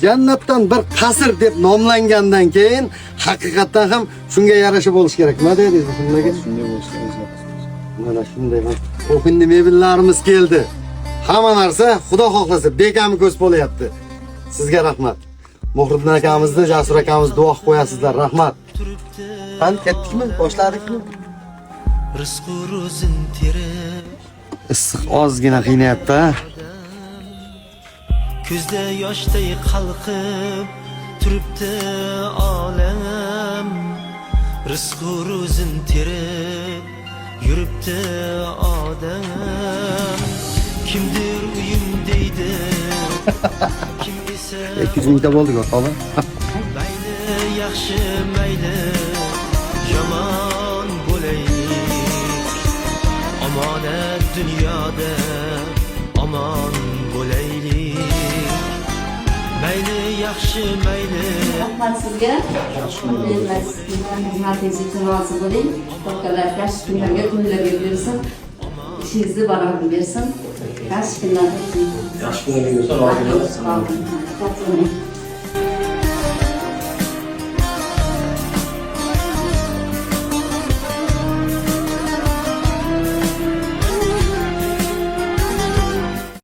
jannatdan bir qasr deb nomlangandan keyin haqiqatan ham shunga yarasha bo'lish kerak. Nima deysiz shunga? Shunday bo'lishi kerak. Mana shunday. Qo'qindi mebellarimiz keldi. Hamma narsa Xudo xohlasa bekami ko'z bo'layapti. Sizga rahmat. Muhriddin akamizni, Jasur akamizni duo qilib qo'yasizlar. Rahmat. Qani ketdikmi? Boshladikmi? Rizq ro'zin terib Issiq ozgina qiynayapti. ko'zda yoshday qalqib turibdi olam. Rizq ro'zin terib yuribdi odam. Kimdir uyim deydi, kim esa 200 mingta bo'ldik o'rtoqlar. mayli yaxshi mayli yomon bo'laylik. Omonat dunyoda omon bo'laylik. Mayli yaxshi mayli Rahmat sizga. Xizmatingiz uchun rozi bo'ling. To'kalar yaxshi kunlarga buyursin. İşinizni barobar bersin. Yaxshi kunlar. Yaxshi kunlarga rozi bo'lasiz.